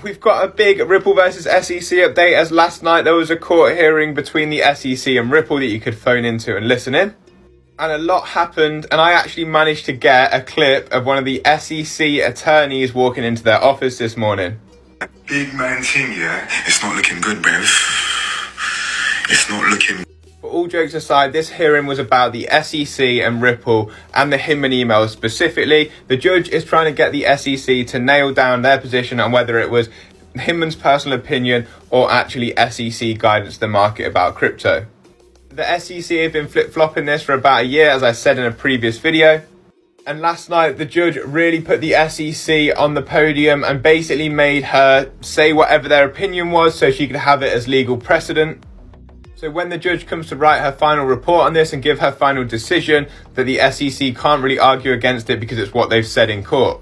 We've got a big Ripple versus SEC update, as last night there was a court hearing between the SEC and Ripple that you could phone into and listen in. And a lot happened, and I actually managed to get a clip of one of the SEC attorneys walking into their office this morning. Big man thing, yeah? It's not looking good, bruv. It's not looking... But all jokes aside, this hearing was about the SEC and Ripple and the Hinman emails specifically. The judge is trying to get the SEC to nail down their position on whether it was Hinman's personal opinion or actually SEC guidance to the market about crypto. The SEC have been flip-flopping this for about a year, as I said in a previous video. And last night, the judge really put the SEC on the podium and basically made her say whatever their opinion was so she could have it as legal precedent. So when the judge comes to write her final report on this and give her final decision, that the SEC can't really argue against it because it's what they've said in court.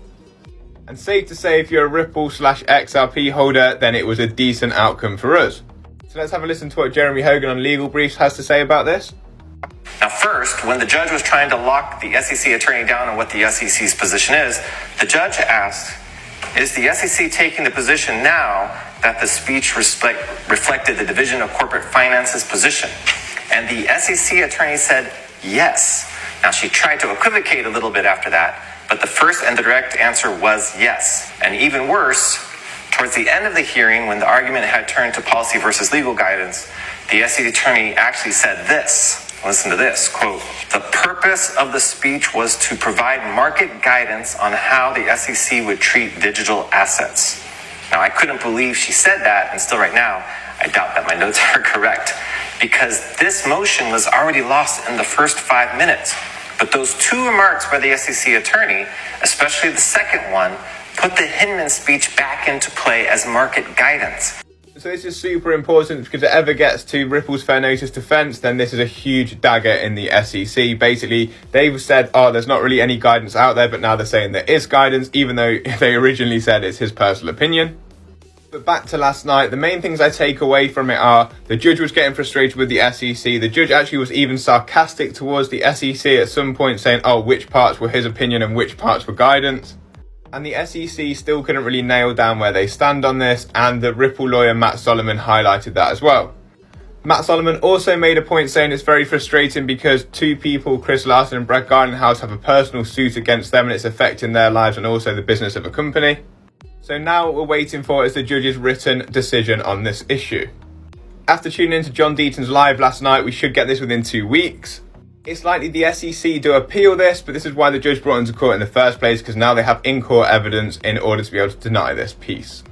And safe to say, if you're a Ripple/XRP holder, then it was a decent outcome for us. So let's have a listen to what Jeremy Hogan on Legal Briefs has to say about this. Now first, when the judge was trying to lock the SEC attorney down on what the SEC's position is, the judge asked, is the SEC taking the position now that the speech reflected the Division of Corporate Finance's position? And the SEC attorney said yes. Now she tried to equivocate a little bit after that, but the first and the direct answer was yes. And even worse, towards the end of the hearing, when the argument had turned to policy versus legal guidance, the SEC attorney actually said this. Listen to this, quote, the purpose of the speech was to provide market guidance on how the SEC would treat digital assets. Now, I couldn't believe she said that, and still right now, I doubt that my notes are correct, because this motion was already lost in the first 5 minutes. But those two remarks by the SEC attorney, especially the second one, put the Hinman speech back into play as market guidance. So this is super important, because if it ever gets to Ripple's fair notice defense, then this is a huge dagger in the SEC. Basically, they've said, oh, there's not really any guidance out there, but now they're saying there is guidance, even though they originally said it's his personal opinion. But back to last night, the main things I take away from it are the judge was getting frustrated with the SEC. The judge actually was even sarcastic towards the SEC at some point, saying, oh, which parts were his opinion and which parts were guidance. And the SEC still couldn't really nail down where they stand on this, and the Ripple lawyer Matt Solomon highlighted that as well. Matt Solomon also made a point saying it's very frustrating because two people, Chris Larsen and Brett Gardenhouse, have a personal suit against them and it's affecting their lives and also the business of a company. So now what we're waiting for is the judge's written decision on this issue. After tuning into John Deaton's live last night, we should get this within 2 weeks. It's likely the SEC do appeal this, but this is why the judge brought into court in the first place, because now they have in-court evidence in order to be able to deny this piece.